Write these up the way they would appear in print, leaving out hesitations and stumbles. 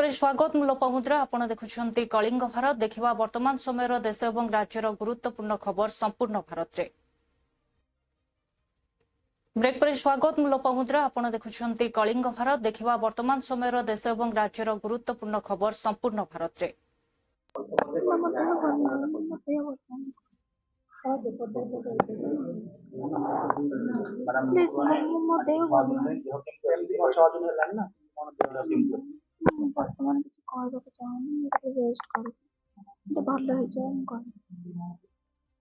पर स्वागत मु लोपामुद्रा आपण देखुछंती कलिंग भारत देखिबा वर्तमान समय देश और राज्यर गुरुत्वपूर्ण खबर संपूर्ण भारत रे। ब्रेक पर स्वागत मु लोपामुद्रा आपण देखुछंती कलिंग भारत देखिबा वर्तमान समय देश और राज्यर गुरुत्वपूर्ण खबर संपूर्ण भारत रे। ବର୍ତ୍ତମାନ କିଛି କହିବାକୁ ଚାହୁଁନି ମୁଁ ରେଷ୍ଟ କରୁ ଟିକେ ଭଲ ହେଇଯାଏ ମୁଁ କହିବି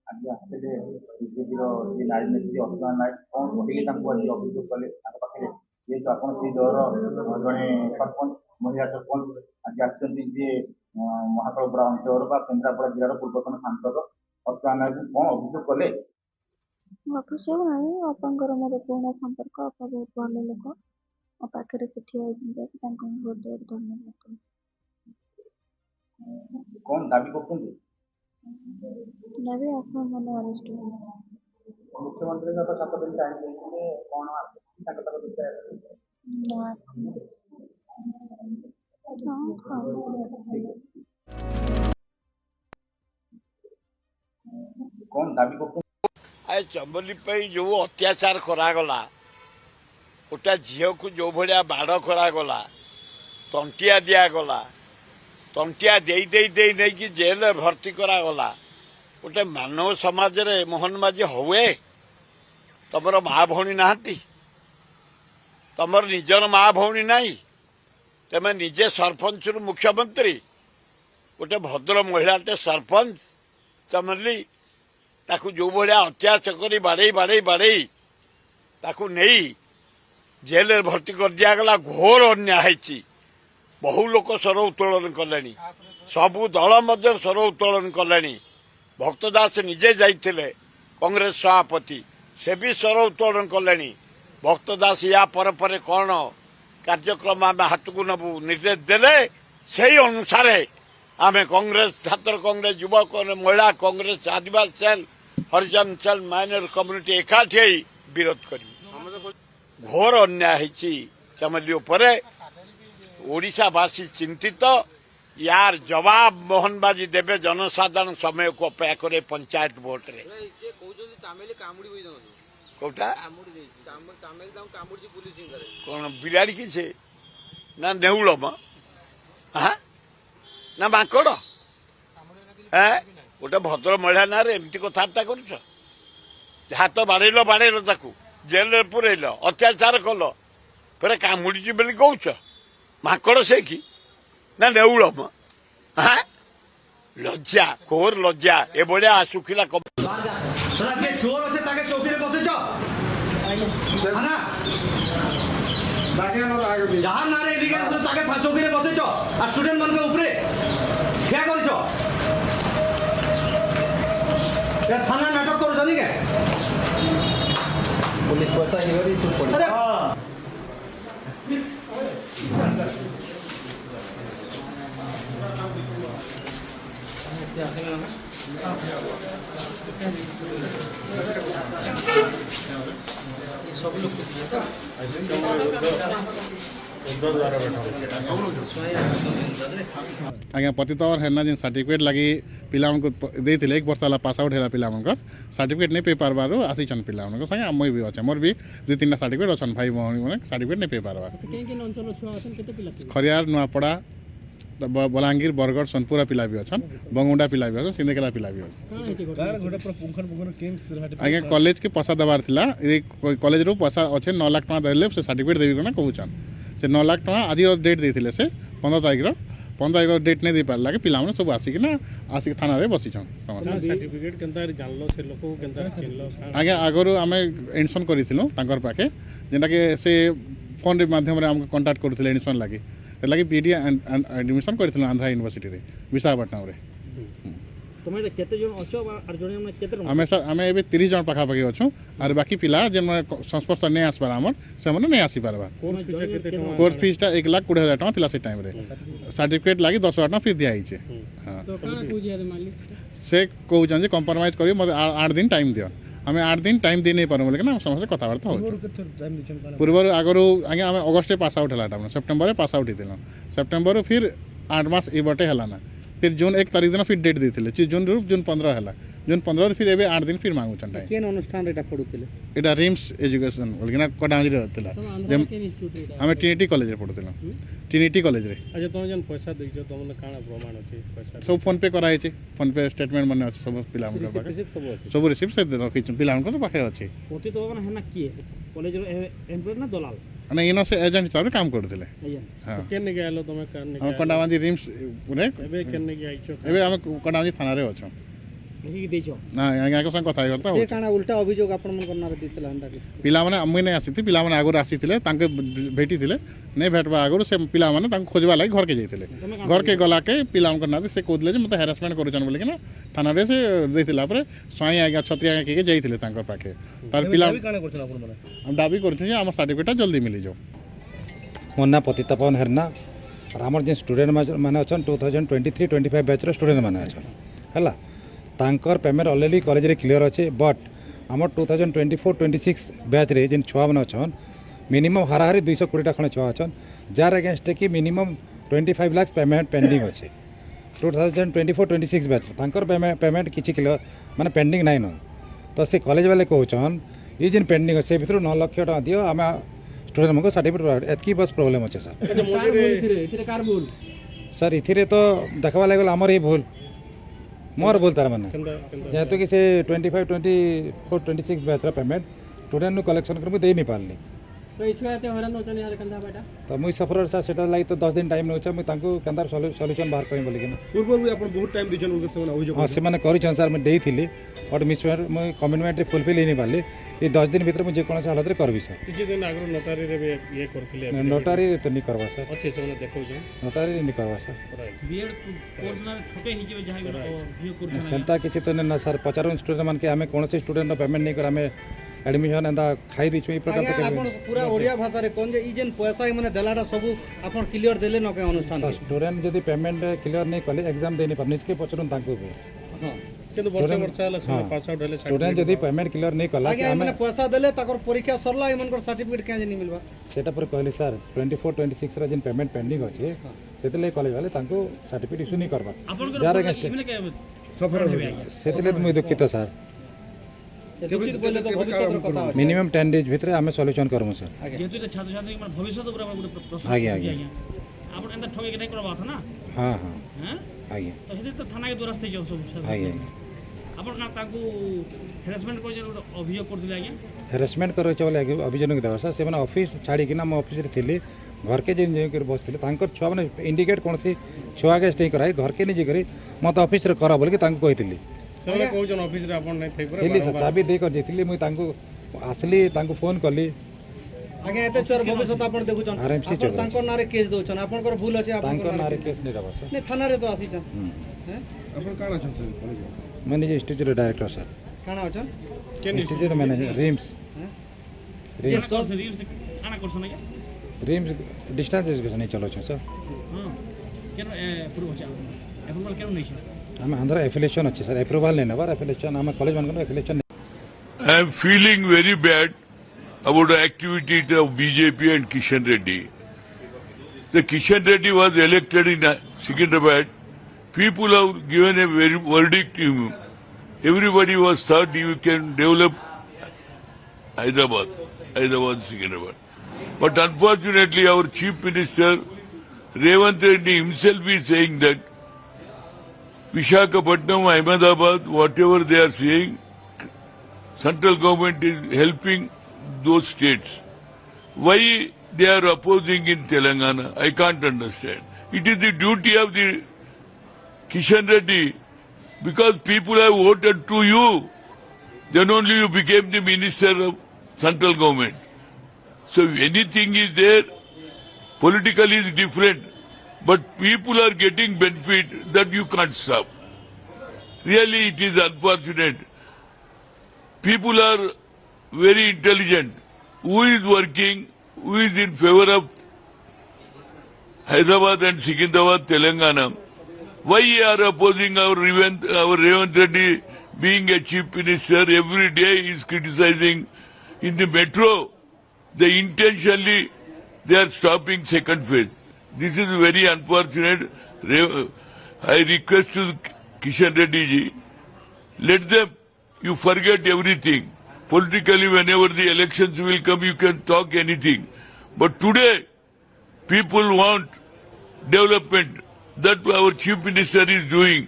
ଆଜି ଆସିଥିଲେ ବିଜେପିର ଯେ ନାରୀ ନେତ୍ରୀ ଅସୁବିଧା ନାୟକ କ'ଣ କହିଲେ ତାଙ୍କୁ ଆଜି ଅଭିଯୋଗ କଲେ ତାଙ୍କ ପାଖରେ ଯେହେତୁ ଆପଣ ସେଇ ଦଳର ଜଣେ ସରପଞ୍ଚ ମହିଳା ସରପଞ୍ଚ ଆଜି ଆସିଛନ୍ତି ଯେ ମହାକାଳପଡ଼ା ଅଞ୍ଚଳର ବା କେନ୍ଦ୍ରାପଡ଼ା ଜିଲ୍ଲାର ପୂର୍ବତନ ସାଂସଦ ଅସୁବିଧା ନାୟକଙ୍କୁ କ'ଣ ଅଭିଯୋଗ କଲେ? ଅଭିଯୋଗ ନାହିଁ ବାପାଙ୍କର ମୋର ପୁରୁଣା ସମ୍ପର୍କ ବାପା ବହୁତ ଭଲ ଲୋକ ମୋ ପାଖରେ ସେ ଠିଆ ହେଇଛନ୍ତି ଆସି ତାଙ୍କୁ ବହୁତ ବହୁତ ଧନ୍ୟବାଦ କ'ଣ ଦାବି କରୁଛନ୍ତି? ଦାବି ଆସନ ଆରେଷ୍ଟ ମୁଖ୍ୟମନ୍ତ୍ରୀଙ୍କ ତ 7 ଦିନ ଟାଇମ୍ ଦେଇଥିଲେ କ'ଣ ତାଙ୍କ ତରଫ କ'ଣ ଦାବି କରୁଛନ୍ତି? चंबली जो अत्याचार करागला गोटे झील को जो भाया बाड़ करागला तंटिया दिगला तंटिया नहीं जेल भर्ती करागला गोटे मानव समाज रे मोहन माझी हुए तुम माँ भौणी ना तुम निजर माँ भौणी ना तेज निजे सरपंच मुख्यमंत्री गोटे भद्र महिलाटे सरपंच चमली ताकू जो भाया अत्याचार करी बाड़े बाड़े बाड़े ताकू नहीं जेल भर्ती कर दिगला घोर अन्याय बहु लोक स्वर उत्तोलन कले सबू दल मध्य स्वर उत्तोलन कले भक्तदास निजे जाइए कांग्रेस सभापति से भी स्वर उत्तोलन कले भक्तदास या पर कौन कार्यक्रम आम हाथ को नबू निर्देश देले से अनुसार आम कांग्रेस छात्र कांग्रेस युवक महिला कांग्रेस आदिवासी सेल हरिजन सेल माइनर कम्युनिटी एकाठी विरोध कर घोर अन्याय चमली ओडिशावासी चिंतित यार जवाब मोहन बाजी देवे जनसाधारण समय को अपेक्षा करे पंचायत भोट रे कोटा कौन बिराड़ी किसे ना नेउल ना माकड़ गोटे भद्र महिला ना एमती कथबार्ता कर हाथ बाड़ेल बाड़ेल ताकू जेल पुरेल अत्याचार कल फिर कामुड़ी बोली कौच माकड़ से कि ना नेउल लज्जा घोर लज्जा ए भाया सुखिला चोर अच्छे चौकी बसैच जहाँ ना चौकी बसैच आ स्टूडेंट मान क्या कर थाना नाटक कर पुलिस पैसा सब लोग आज्ञा पतित और है जिन सर्टिफिकेट लगी पिला देते 1 वर्ष है पास आउट है पिला सर्टिफिकेट नहीं पे पार्बार आसीचन पिला संगे आम भी अच्छे मोर भी 2-3 सर्टिफिकेट अच्छा भाई भौणी मैंने सर्टिफिकेट नहीं पे पार्बार खरियार नुआपड़ा बलांगीर बरगढ़ सोनपुरा पिला भी अच्छा बंगुंडा पिला भी अच्छा सिंदेकेला पिला भी आज्ञा कॉलेज के पैसा देवार कॉलेज रू पैसा अच्छे 9 लाख टका देले से सर्टिफिकेट देवी ना कहून से 9 लाख टका आज डेट देते से 15 तारीख डेट नहीं दे पारा कि पिला सब आसिक थाना बसी आज्ञा आगु आम एडमिशन करूँ पाखे जेनटा कि से फोन मध्यम कंटाक्ट करूँ एडमिशन लगे लगे बीडी एडमिशन कर आंध्रा यूनिवर्सिटी रे विशाखापट्टनम आम सर आम ए 30 जन पाखापाखि अच्छु और बाकी पिला जेन संस्पर्श नहीं आसपार आमर से नहीं आसी पार्बार कोर्स फीसटा 1,20,000 टका थिला से टाइम रे सर्टिफिकेट लगी 10,000 टका फीस दिखाई से कहूँ कंप्रोमाइज कर 8 दिन टाइम दियो आम 8 दिन टाइम दे नहीं पारू बोलिक समस्त कथबार्ता हो पूर्व आगु आज्ञा आम अगस्ट पास आउट है सेप्टेम्बर पास आउट होता सेप्टेम्बर फिर 8 मास ये बटे है ना फिर जून 1 तारीख दिन फिर डेट देते जून 15 है जून 15 फिर एवं 8 दिन फिर मांगुन टाइम अनुष्ठान पढ़ुले यहाँ रिम्स एजुकेशन बोलिकिना कटांजी होता आम ट्रिनिटी कॉलेज पढ़ुल ट्रिनिटी कॉलेज रे अच्छा तुम जन पैसा देइछो तुमने काना प्रमाण अछि पैसा सब फोन पे कराई फोन पे स्टेटमेंट माने अच्छे सब पिला सब रिसीप्ट से रखी पिला पाखे अच्छे पोती तो है ना किए कॉलेज रो एम्प्लॉय ना दलाल ना इन से एजेंट हिसाब से काम करते हां केने गेलो तुम करने हम कंडाबांदी रिम्स पुणे एबे केने के आइछो एबे हम कंडाबांदी थाना रे अछो लिखि देइछो ना यहाँ के संग कथा करता से काना उल्टा अभियोग आपण मन करना दितला हंदा के पिला माने अम्मी ने आसी पिला माने आगु आसी तांके भेटी थिले नहीं भेटवा आगु से पिला माने तांको खोजवा लागि घर के जाइथिले घर के गला के पिला ना से कहले जे मते हैरेसमेंट करूछन बोले कि ना थाना रे से देथिला पर स्वाई आज्ञा छत्री आज्ञा के जाइथिले तांकर पाखे तार पिला काना करछन आपण माने हम दाबी करछन जे हमर सर्टिफिकेट जल्दी मिली जाओ मोर ना पतितापन हेरना और आमर जे स्टूडेंट माने अछन 2023-25 बैच रो स्टूडेंट माने अछन हला तांकर पेमेंट ऑलरेडी कॉलेज रे क्लियर अच्छे बट आमर 2024-26 बैच रे जिन छुआ मैंने अच्छन मिनिमम हाराहारी 220 खंडे छुआ अच्छन जार अगेंस्ट कि मिनिमम 25 लाख पेमेंट पेंडिंग अच्छे 2024-26 बैच तांकर पेमेंट किसी क्लियर माने पेंडिंग नाइन न तो से कॉलेज वाले कहन ये जिन पेंडिंग अच्छे भर 9 लाख टका दियो आम स्टूडेंट मको सर्टिफिकेट एतकी बस प्रॉब्लम अच्छे सर सर इथिरे तो देखवा लागल आमर ही भूल मोर बोल तार माने जेहेतु कि से 25-24-26 बैच पेमेंट स्टूडेंट कलेक्शन कर दे नहीं पारली तो इछुआ ते हरान होचन यार कंदा बेटा तो मुई सफर सर सेटा लागि तो 10 दिन टाइम नोचा मुई तांको कंदार सॉल्यूशन बाहर करी बोली कि पूर्व भी आपण बहुत टाइम दिछन उनके से अभियोग हां से माने करिछन सर मैं देइथिली बट मिसवेयर मुई कमिटमेंट फुलफिल नहीं पारली ये 10 दिन भीतर मुझे कोन हालत रे करबी सर किछि दिन आगरो नोटारी रे ये करथिले नोटारी तो नहीं करवा सर अच्छे से माने देखौ जे नोटारी नहीं करवा सर बीएड कोर्स ना छोटे हिजे जहा ये कोर्स सेंता किछि तो ना सर 50 स्टूडेंट मान के हमें कोन से स्टूडेंट पेमेंट नहीं कर हमें एडमिशन एंदा खाई दिछु ई प्रकार आज्ञा आपण पूरा ओडिया भाषा रे कोन जे ई जेन पैसा माने देलाडा सब आपण क्लियर देले न के अनुष्ठान स्टूडेंट जदी पेमेंट क्लियर नहीं कले एग्जाम देनी पर निजके पचरन तांको बे हां किंतु वर्ष वर्ष हला से पास आउट हले स्टूडेंट जदी पेमेंट क्लियर नहीं कला आज्ञा माने पैसा देले ताकर परीक्षा सरला एमन कर सर्टिफिकेट के नहीं मिलबा सेटा पर कहले सर 24-26 रा जिन पेमेंट पेंडिंग अछि सेतले कॉलेज वाले तांको सर्टिफिकेट इशू नहीं करबा जार अगेंस्ट सफर सेतले तो मुई दुखित सर लिखित बोले तो भविष्य रो कथा मिनिमम 10 डेज भीतर हमें सॉल्यूशन करमु सर जेतु ते छात्र छात्री के भविष्य तो पूरा प्रश्न आगे आगे आपण एंदा ठगे के नहीं करबा था ना हां हां हैं आगे तो हेते तो थाना के दुरस्ते जाउ सब आगे आपण का ताकू हेरासमेंट को जे अभियोग करथिले आज्ञा हेरासमेंट करे चले आगे अभिजन देवा सर से माने ऑफिस छाड़ी कि ना हम ऑफिस रे थिली घर के जिन जे कर बसथिले तांकर छुआ माने इंडिकेट कोन सी छुआ के स्टे कराई घर के नहीं जे करी मत ऑफिस रे करा बोल के तांको कहितली से को जन ऑफिस रे आपण नहीं थई थिली सर चाबी दे कर जेथिली मुई तांको आसली तांको फोन करली आज्ञा एते चोर भविष्य आपण देखुचन आरएमसी आपण तांकर नारे केस दोचन आपण कर भूल अछि आपण तांको नारे केस नहीं रबा सर ने थाना रे तो आसी छन हैं आपण काना छन कॉलेज मैं निजे इंस्टीट्यूट डायरेक्टर सर काना अछन institute manager RIMS RIMS course RIMS आना कोर्स ना रिम्स डिस्टेंस एजुकेशन नहीं चलो छ सर हां केन पूर्व छ अप्रूवल केन नहीं छ हम अंदर एफिलिएशन अच्छे सर अप्रूवल नहीं नवर एफिलिएशन हम कॉलेज मान affiliation I am feeling very bad about the activity of BJP and Kishan Reddy. The Kishan Reddy was elected in Secunderabad. People have given a very verdict to him. Everybody was thought you can develop Hyderabad, Secunderabad. But unfortunately, our Chief Minister Revant Reddy himself is saying that Visakhapatnam, Ahmedabad, whatever they are saying, central government is helping those states. Why they are opposing in Telangana? I can't understand. It is the duty of the Kishan Reddy, because people have voted to you. Then only you became the minister of central government. So if anything is there, politically is different, but people are getting benefit that you can't stop. Really, it is unfortunate. People are very intelligent. Who is working? Who is in favor of Hyderabad and Secunderabad, Telangana? Why are opposing our Revant Reddy being a chief minister, every day he is criticizing. In the metro, they intentionally they are stopping second phase. This is very unfortunate. I request to Kishan Reddy ji, let them, you forget everything. Politically, whenever the elections will come, you can talk anything. But today, people want development. That our chief minister is doing.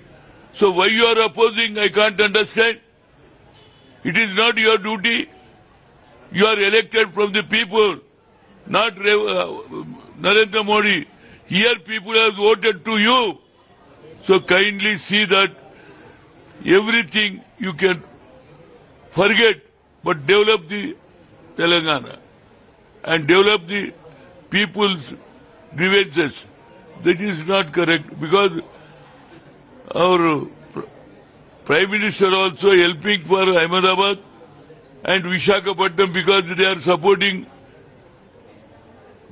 So why you are opposing, I can't understand. It is not your duty. You are elected from the people, not Narendra Modi. Here people have voted to you. So kindly see that everything you can forget, but develop the Telangana and develop the people's grievances. That is not correct, because our Prime Minister also helping for Ahmedabad and Visakhapatnam because they are supporting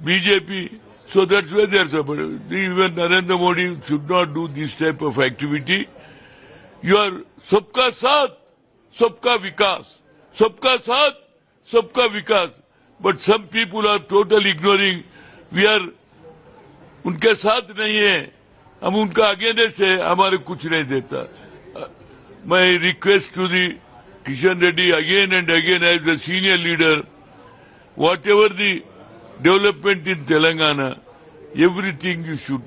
BJP. So that's why they are supporting. Even Narendra Modi should not do this type of activity. You are सबका साथ, सबका विकास, सबका साथ, सबका विकास. But some people are totally ignoring. We are उनके साथ नहीं है, हम उनका अगेंस्ट है, हमारे कुछ नहीं देता. My request to the Kishan Reddy again and again as a senior leader, whatever the development in Telangana, everything you should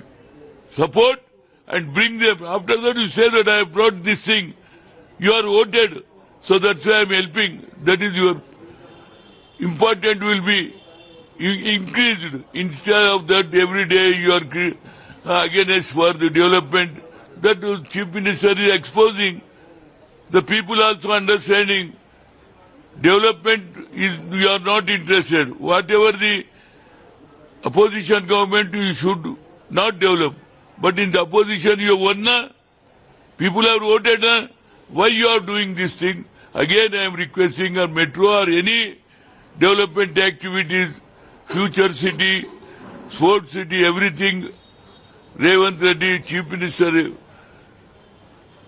support and bring them. After that you say that I have brought this thing, you are voted, so that's why I am helping. That is your important will be increased. Instead of that, every day you are against for the development. That Chief Minister is exposing. The people also understanding development is, you are not interested. Whatever the opposition government, you should not develop. But in the opposition you have won na? People have voted na? Why you are doing this thing? Again I am requesting a metro or any development activities, future city, sports city, everything Revant Reddy, Chief Minister,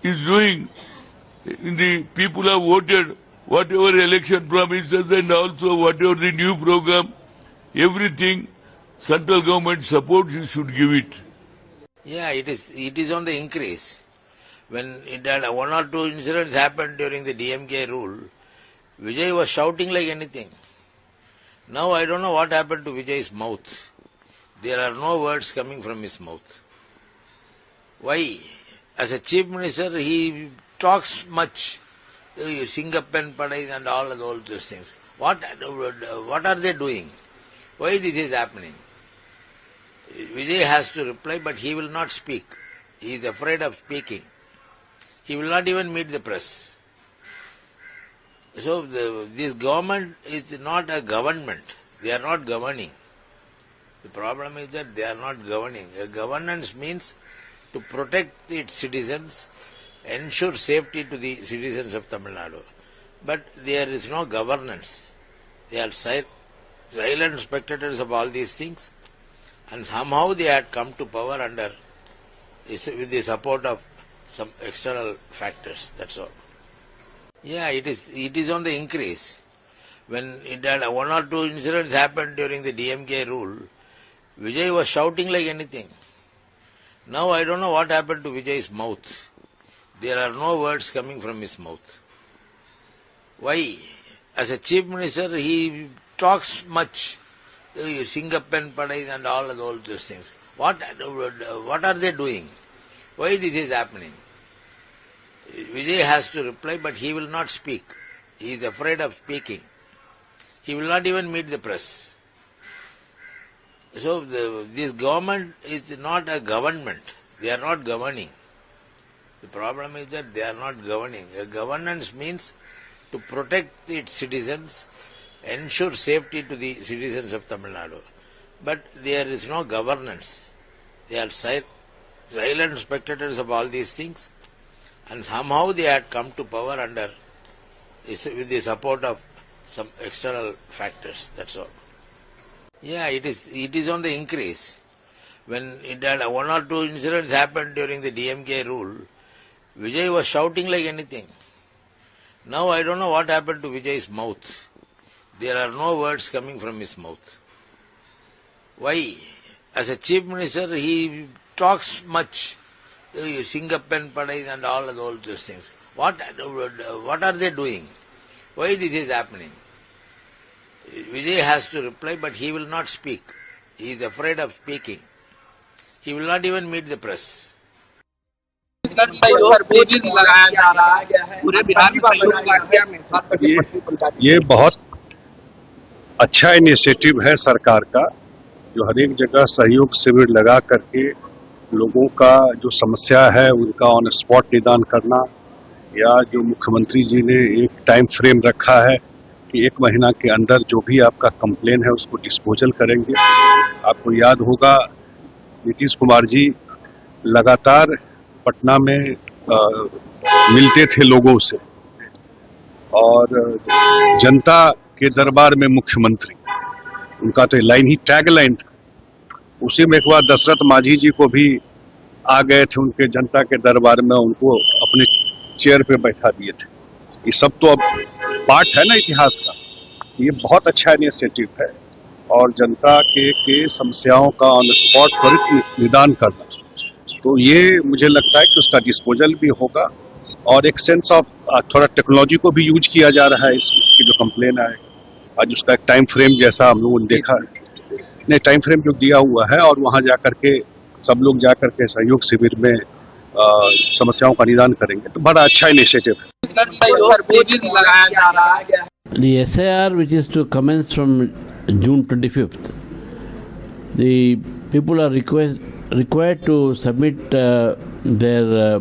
is doing. In the people have voted, whatever election promises and also whatever the new program, everything central government support, you should give it. Yeah, it is on the increase. When it had one or two incidents happened during the DMK rule, Vijay was shouting like anything. Now I don't know what happened to Vijay's mouth. There are no words coming from his mouth. Why? As a chief minister, he talks much. Singapen Padai and all those things. What are they doing? Why this is happening? Vijay has to reply, but he will not speak. He is afraid of speaking. He will not even meet the press. So this government is not a government. They are not governing. The problem is that they are not governing. Governance means to protect its citizens, ensure safety to the citizens of Tamil Nadu. But there is no governance. They are silent spectators of all these things, and somehow they had come to power with the support of some external factors. That's all. Yeah, it is on the increase. When it had one or two incidents happened during the DMK rule, Vijay was shouting like anything. Now I don't know what happened to Vijay's mouth. There are no words coming from his mouth. Why? As a chief minister, he talks much. Singapen Padai and all those things. What are they doing? Why this is happening? Vijay has to reply, but he will not speak. He is afraid of speaking. He will not even meet the press. So this government is not a government. They are not governing. The problem is that they are not governing. Governance means to protect its citizens, ensure safety to the citizens of Tamil Nadu. But there is no governance. They are silent spectators of all these things, and somehow they had come to power with the support of some external factors. That's all. Yeah, it is on the increase. When it had one or two incidents happened during the DMK rule, Vijay was shouting like anything. Now I don't know what happened to Vijay's mouth. There are no words coming from his mouth. Why? As a chief minister, he talks much. Singapore Padai and all those things. What are they doing? Why this is happening? Vijay has to reply, but he will not speak. He is afraid of speaking. He will not even meet the press. ये बहुत अच्छा initiative है सरकार का, जो हर एक जगह सहयोग शिविर लगा करके लोगों का जो समस्या है उनका ऑन स्पॉट निदान करना, या जो मुख्यमंत्री जी ने एक टाइम फ्रेम रखा है कि 1 महीना के अंदर जो भी आपका कंप्लेन है उसको डिस्पोजल करेंगे। आपको याद होगा नीतीश कुमार जी लगातार पटना में मिलते थे लोगों से, और जनता के दरबार में मुख्यमंत्री, उनका तो लाइन ही टैग लाइन था। उसी में एक बार दशरथ मांझी जी को भी आ गए थे उनके जनता के दरबार में, उनको अपने चेयर पे बैठा दिए थे। ये सब तो अब पार्ट है ना इतिहास का। ये बहुत अच्छा इनिशिएटिव है, और जनता के समस्याओं का ऑन स्पॉट त्वरित निदान करना, तो ये मुझे लगता है कि उसका डिस्पोजल भी होगा, और एक सेंस ऑफ थोड़ा टेक्नोलॉजी को भी यूज किया जा रहा है इसकी जो कंप्लेन है आज उसका एक टाइम फ्रेम जैसा हम लोगों ने देखा है, नहीं टाइम फ्रेम जो दिया हुआ है, और वहाँ जाकर के सब लोग जाकर के सहयोग शिविर में समस्याओं का निदान करेंगे, तो बड़ा अच्छा इनिशिएटिव है। The SIR, which is to commence from June 25th, the people are required to submit their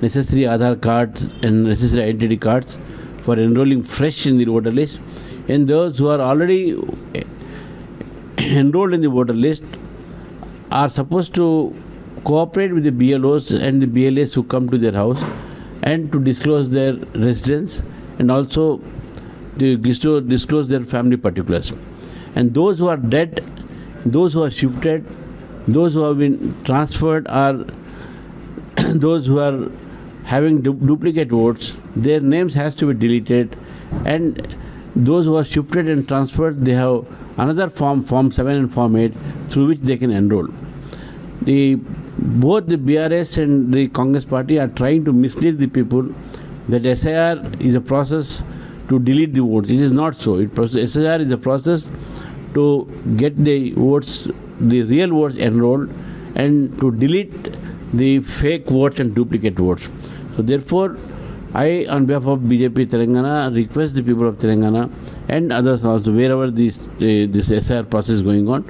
necessary Aadhaar cards and necessary identity cards for enrolling fresh in the voter list, and those who are already enrolled in the voter list are supposed to cooperate with the BLOs and the BLAs who come to their house, and to disclose their residence, and also to disclose their family particulars. And those who are dead, those who are shifted, those who have been transferred, are those who are having duplicate votes, their names has to be deleted, and those who are shifted and transferred, they have another form 7 and form 8, through which they can enroll. Both the BRS and the Congress party are trying to mislead the people that SIR is a process to delete the votes. It is not so. SIR is a process to get the votes, the real votes enrolled, and to delete the fake votes and duplicate votes. So therefore, I, on behalf of BJP Telangana, request the people of Telangana and others also, wherever this SIR process is going on,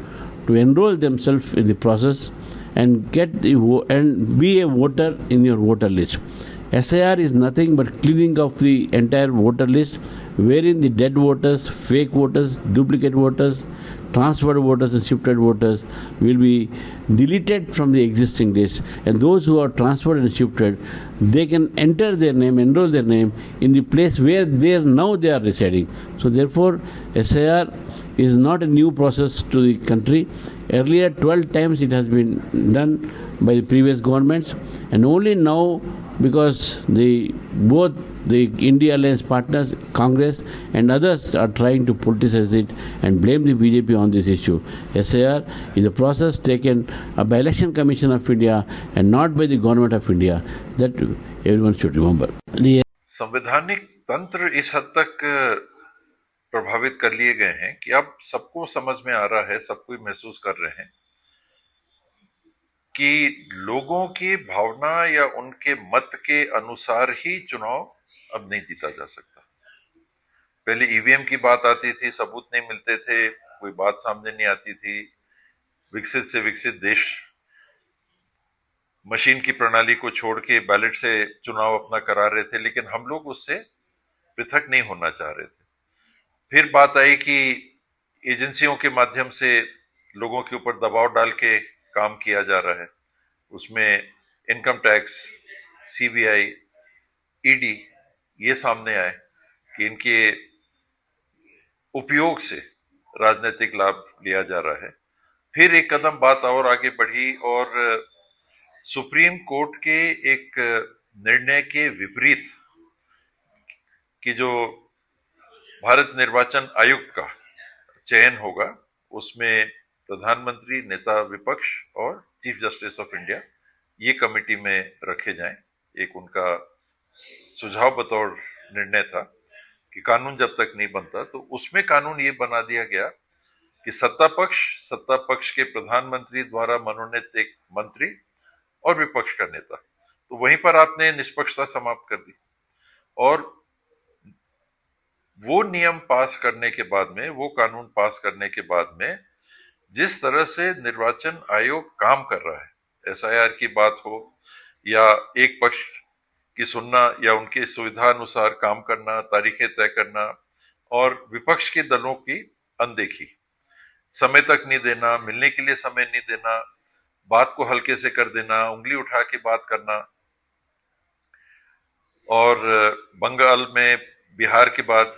to enroll themselves in the process and and be a voter in your voter list. SIR is nothing but cleaning of the entire voter list, wherein the dead voters, fake voters, duplicate voters, transferred voters and shifted voters will be deleted from the existing list, and those who are transferred and shifted, they can enter their name, enroll their name in the place where they are residing. So therefore, SIR is not a new process to the country. Earlier 12 times it has been done by the previous governments, and only now, because both the India Alliance partners, Congress and others are trying to politicize it and blame the BJP on this issue. SIR is a process taken by Election Commission of India and not by the Government of India. That everyone should remember. संवैधानिक तंत्र इस हद तक प्रभावित कर लिए गए हैं कि अब सबको समझ में आ रहा है, सब कोई महसूस कर रहे हैं कि लोगों की भावना या उनके मत के अनुसार ही चुनाव अब नहीं जीता जा सकता। पहले ईवीएम की बात आती थी, सबूत नहीं मिलते थे, कोई बात सामने नहीं आती थी, विकसित से विकसित देश मशीन की प्रणाली को छोड़ के बैलेट से चुनाव अपना करा रहे थे, लेकिन हम लोग उससे पृथक नहीं होना चाह रहे थे। फिर बात आई कि एजेंसियों के माध्यम से लोगों के ऊपर दबाव डाल के काम किया जा रहा है, उसमें इनकम टैक्स, सीबीआई, ईडी ये सामने आए कि इनके उपयोग से राजनीतिक लाभ लिया जा रहा है। फिर एक कदम बात और आगे बढ़ी और सुप्रीम कोर्ट के एक निर्णय के विपरीत कि जो भारत निर्वाचन आयुक्त का चयन होगा उसमें प्रधानमंत्री, नेता विपक्ष और चीफ जस्टिस ऑफ इंडिया ये कमेटी में रखे जाएं। एक उनका सुझाव बतौर निर्णय था कि कानून जब तक नहीं बनता, तो उसमें कानून ये बना दिया गया कि सत्ता पक्ष के प्रधानमंत्री द्वारा मनोनीत एक मंत्री और विपक्ष का नेता, तो वहीं पर आपने निष्पक्षता समाप्त कर दी। और वो नियम पास करने के बाद में, वो कानून पास करने के बाद में जिस तरह से निर्वाचन आयोग काम कर रहा है, एसआईआर की बात हो या एक पक्ष की सुनना या उनकी सुविधा अनुसार काम करना, तारीखें तय करना, और विपक्ष के दलों की अनदेखी, समय तक नहीं देना, मिलने के लिए समय नहीं देना, बात को हल्के से कर देना, उंगली उठा के बात करना। और बंगाल में, बिहार के बाद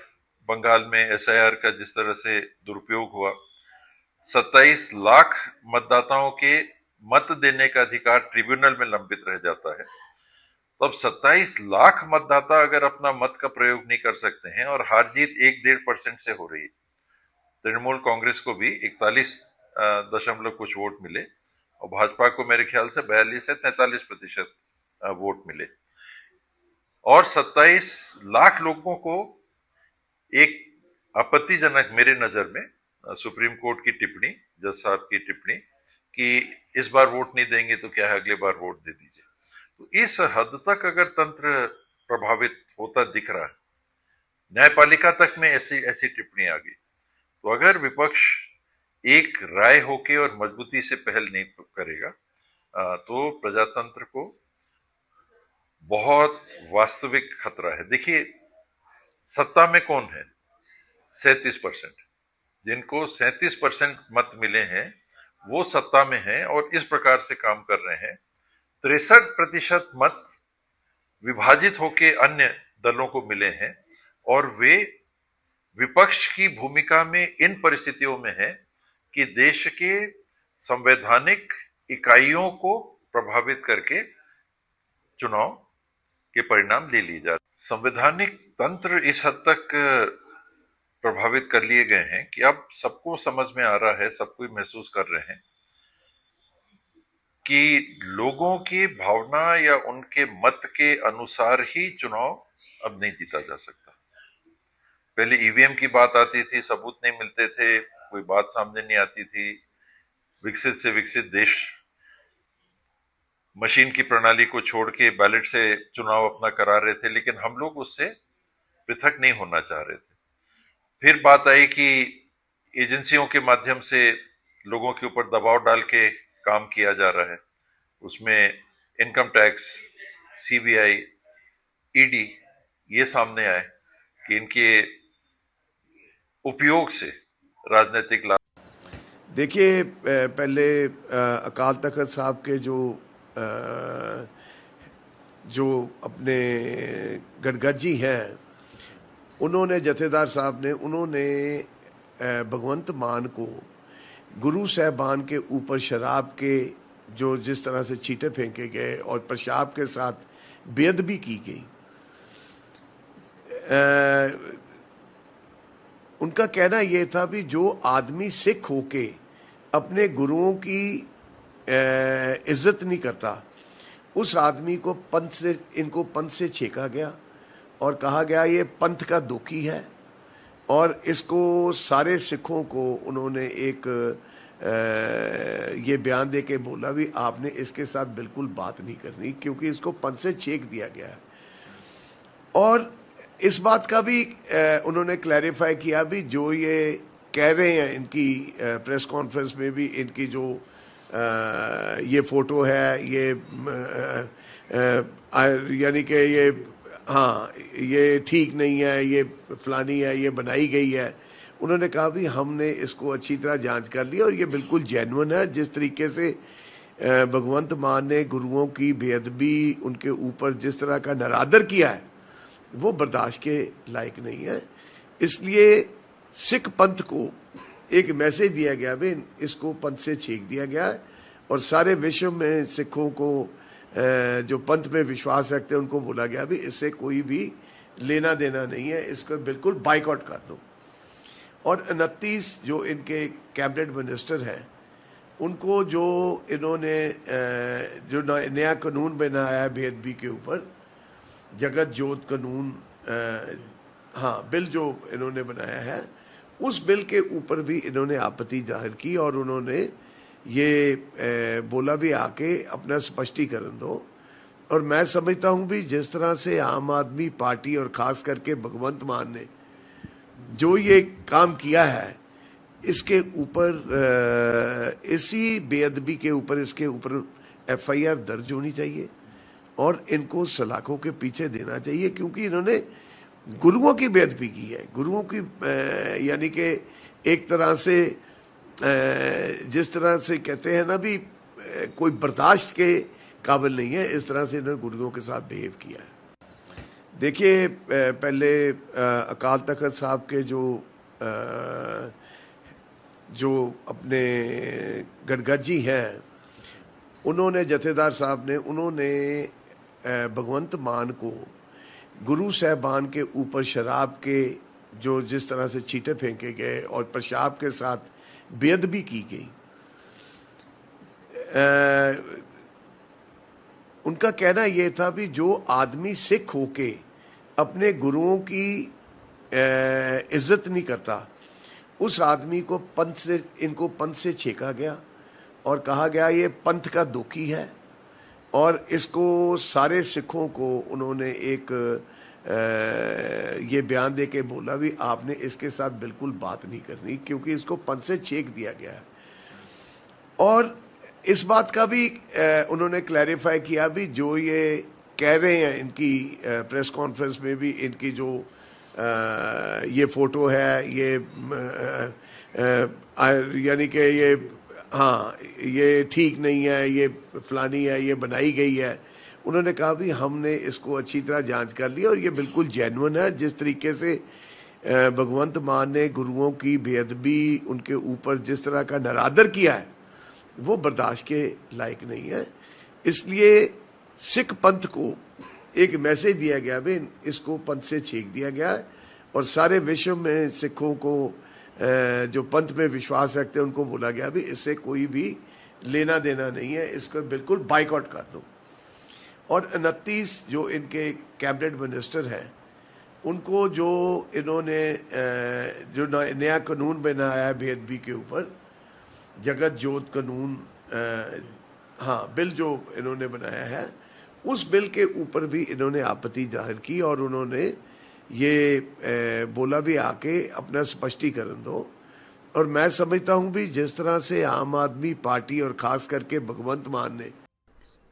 बंगाल में एसआईआर का जिस तरह से दुरुपयोग हुआ, 27 लाख मतदाताओं के मत देने का अधिकार ट्रिब्यूनल में लंबित रह जाता है। तो अब 27 लाख मतदाता अगर अपना मत का प्रयोग नहीं कर सकते हैं और हार जीत 1-1.5% से हो रही है, तृणमूल कांग्रेस को भी 41 दशमलव कुछ वोट मिले और भाजपा को मेरे ख्याल से 42 से 43% वोट मिले, और 27 लाख लोगों को एक आपत्तिजनक मेरे नजर में सुप्रीम कोर्ट की टिप्पणी, जज साहब की टिप्पणी कि इस बार वोट नहीं देंगे तो क्या है, अगले बार वोट दे दीजिए। तो इस हद तक अगर तंत्र प्रभावित होता दिख रहा है, न्यायपालिका तक में ऐसी टिप्पणी आ गई, तो अगर विपक्ष एक राय होके और मजबूती से पहल नहीं करेगा तो प्रजातंत्र को बहुत वास्तविक खतरा है। देखिए, सत्ता में कौन है? 37%। जिनको 37% मत मिले हैं वो सत्ता में हैं और इस प्रकार से काम कर रहे हैं। 63% मत विभाजित होके अन्य दलों को मिले हैं और वे विपक्ष की भूमिका में इन परिस्थितियों में है कि देश के संवैधानिक इकाइयों को प्रभावित करके चुनाव के परिणाम ले लिए जा। संवैधानिक तंत्र इस हद तक प्रभावित कर लिए गए हैं कि अब सबको समझ में आ रहा है, सब कोई महसूस कर रहे हैं कि लोगों की भावना या उनके मत के अनुसार ही चुनाव अब नहीं जीता जा सकता। पहले ईवीएम की बात आती थी, सबूत नहीं मिलते थे, कोई बात सामने नहीं आती थी। विकसित से विकसित देश मशीन की प्रणाली को छोड़ के बैलेट से चुनाव अपना करा रहे थे, लेकिन हम लोग उससे पृथक नहीं होना चाह रहे थे। फिर बात आई कि एजेंसियों के माध्यम से लोगों के ऊपर दबाव डाल के काम किया जा रहा है, उसमें इनकम टैक्स, सीबीआई, ईडी ये सामने आए कि इनके उपयोग से राजनीतिक लाभ। देखिए, पहले अकाल तख्त साहब के जो अपने गडगजी हैं, उन्होंने, जथेदार साहब ने, उन्होंने भगवंत मान को गुरु साहबान के ऊपर शराब के जो जिस तरह से छींटे फेंके गए और पेशाब के साथ बेअदबी की गई, उनका कहना यह था भी जो आदमी सिख होके अपने गुरुओं की इज्जत नहीं करता, उस आदमी को इनको पंथ से छेका गया और कहा गया ये पंथ का दुखी है। और इसको सारे सिखों को उन्होंने एक ये बयान दे के बोला भी आपने इसके साथ बिल्कुल बात नहीं करनी, क्योंकि इसको पंथ से छेक दिया गया है। और इस बात का भी उन्होंने क्लैरिफाई किया भी जो ये कह रहे हैं, इनकी प्रेस कॉन्फ्रेंस में भी इनकी जो ये फोटो है, ये यानी कि ये, हाँ, ये ठीक नहीं है, ये फलानी है, ये बनाई गई है। उन्होंने कहा भी हमने इसको अच्छी तरह जांच कर लिया और ये बिल्कुल जेन्युइन है। जिस तरीके से भगवंत मान ने गुरुओं की बेअदबी, उनके ऊपर जिस तरह का नरादर किया है, वो बर्दाश्त के लायक नहीं है। इसलिए सिख पंथ को एक मैसेज दिया गया भी इसको पंथ से छीक दिया गया है और सारे विश्व में सिखों को जो पंथ में विश्वास रखते हैं उनको बोला गया भी इससे कोई भी लेना देना नहीं है, इसको बिल्कुल बाइकआउट कर दो। और 29 जो इनके कैबिनेट मिनिस्टर हैं उनको जो इन्होंने जो नया कानून बनाया है बेअदबी के ऊपर, जगत जोत कानून, हाँ बिल जो इन्होंने बनाया है, उस बिल के ऊपर भी इन्होंने आपत्ति जाहिर की और उन्होंने ये बोला भी आके अपना स्पष्टीकरण दो। और मैं समझता हूँ भी जिस तरह से आम आदमी पार्टी और ख़ास करके भगवंत मान ने जो ये काम किया है, इसके ऊपर इसी बेअदबी के ऊपर इसके ऊपर FIR दर्ज होनी चाहिए और इनको सलाखों के पीछे देना चाहिए, क्योंकि इन्होंने गुरुओं की बेअदबी की है। गुरुओं की यानी कि एक तरह से जिस तरह से कहते हैं ना भी कोई बर्दाश्त के काबिल नहीं है, इस तरह से इन्होंने गुरुओं के साथ बिहेव किया है। देखिए पहले अकाल तख्त साहब के जो अपने गडगजी हैं, उन्होंने जथेदार साहब ने उन्होंने भगवंत मान को गुरु साहबान के ऊपर शराब के जो जिस तरह से छींटे फेंके गए और पेशाब के साथ बेअदबी की गई, उनका कहना यह था भी जो आदमी सिख होके अपने गुरुओं की इज्जत नहीं करता, उस आदमी को इनको पंथ से छेका गया और कहा गया ये पंथ का दोखी है। और इसको सारे सिखों को उन्होंने एक ये बयान दे के बोला भी आपने इसके साथ बिल्कुल बात नहीं करनी, क्योंकि इसको पंथ से छेक दिया गया है। और इस बात का भी उन्होंने क्लैरिफाई किया भी जो ये कह रहे हैं इनकी प्रेस कॉन्फ्रेंस में भी, इनकी जो ये फोटो है, ये यानी कि ये हाँ ये ठीक नहीं है, ये फलानी है, ये बनाई गई है। उन्होंने कहा भी हमने इसको अच्छी तरह जांच कर लिया और ये बिल्कुल जेन्युइन है। जिस तरीके से भगवंत मान ने गुरुओं की बेअदबी, उनके ऊपर जिस तरह का नरादर किया है, वो बर्दाश्त के लायक नहीं है। इसलिए सिख पंथ को एक मैसेज दिया गया भी इसको पंथ से छीक दिया गया है और सारे विश्व में सिखों को जो पंथ में विश्वास रखते हैं उनको बोला गया भी इससे कोई भी लेना देना नहीं है, इसको बिल्कुल बाइकआउट कर दो। और 29 जो इनके कैबिनेट मिनिस्टर हैं उनको जो इन्होंने जो नया कानून बनाया है बेअदबी के ऊपर, जगत जोत कानून, हाँ बिल जो इन्होंने बनाया है, उस बिल के ऊपर भी इन्होंने आपत्ति जाहिर की और उन्होंने ये बोला भी आके अपना स्पष्टीकरण दो। और मैं समझता हूँ भी जिस तरह से आम आदमी पार्टी और ख़ास करके भगवंत मान ने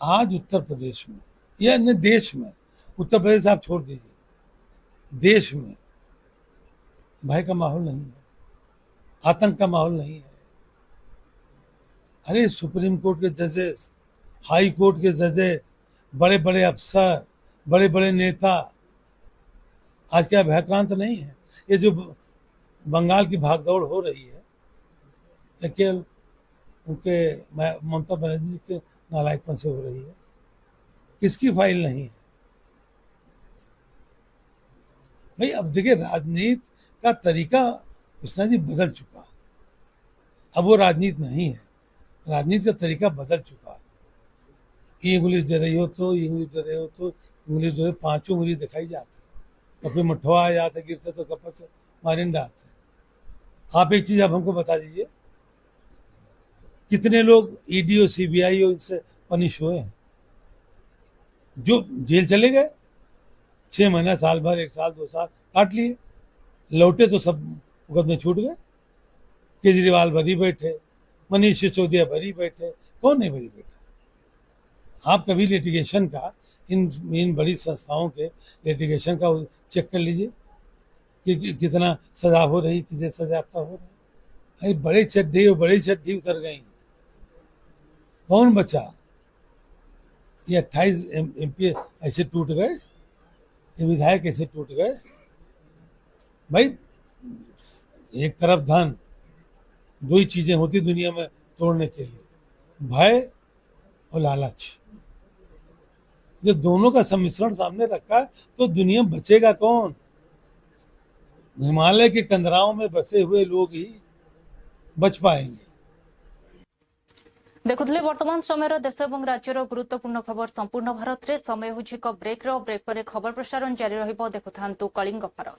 आज उत्तर प्रदेश में या अन्य देश में, उत्तर प्रदेश आप छोड़ दीजिए, देश में भय का माहौल नहीं है, आतंक का माहौल नहीं है। अरे सुप्रीम कोर्ट के जजेस, हाई कोर्ट के जजेस, बड़े बड़े अफसर, बड़े बड़े नेता आज क्या भयक्रांत नहीं है? ये जो बंगाल की भागदौड़ हो रही है, केवल उनके ममता बनर्जी जी के नालायकपन से हो रही है। किसकी फाइल नहीं है भाई? अब देखिए राजनीति का तरीका कृष्णा जी बदल चुका, अब वो राजनीति नहीं है, राजनीति का तरीका बदल चुका। ये इंग्लिश दे रही हो तो इंग्लिश दे रहे हो तो इंग्लिश दे, 5 उंगली दिखाई जाती है, कभी मठवा आ जाते गिरते तो कपस से मारिन डालते। आप एक चीज आप हमको बता दीजिए, कितने लोग ईडी और सीबीआई और इनसे पनिश हुए हैं, जो जेल चले गए, 6 महीना, साल भर, 1 साल, 2 साल काट लिए, लौटे तो सब मुकदमे छूट गए। केजरीवाल भरी बैठे, मनीष सिसोदिया भरी बैठे, कौन नहीं भरी बैठा? आप कभी लिटिगेशन का इन बड़ी संस्थाओं के लिटिगेशन का चेक कर लीजिए कि कितना सजा हो रही, किसे सजाफ्ता हो रही। अरे बड़े चड्ढे और बड़ी चड्ढी उतर गई, कौन बचा? ये 28 MP ऐसे टूट गए, ये विधायक ऐसे टूट गए। भाई एक तरफ धन, 2 ही चीजें होती दुनिया में तोड़ने के लिए, भय और लालच। जब दोनों का सम्मिश्रण सामने रखा है तो दुनिया बचेगा कौन? हिमालय के कंदराओं में बसे हुए लोग ही बच पाएंगे। देखुले वर्तमान समय देश और राज्यर गुरुत्वपूर्ण खबर संपूर्ण भारत में समय हूँ ब्रेक पर खबर प्रसारण जारी रहिबो। देखुथांतु कलिंग भारत।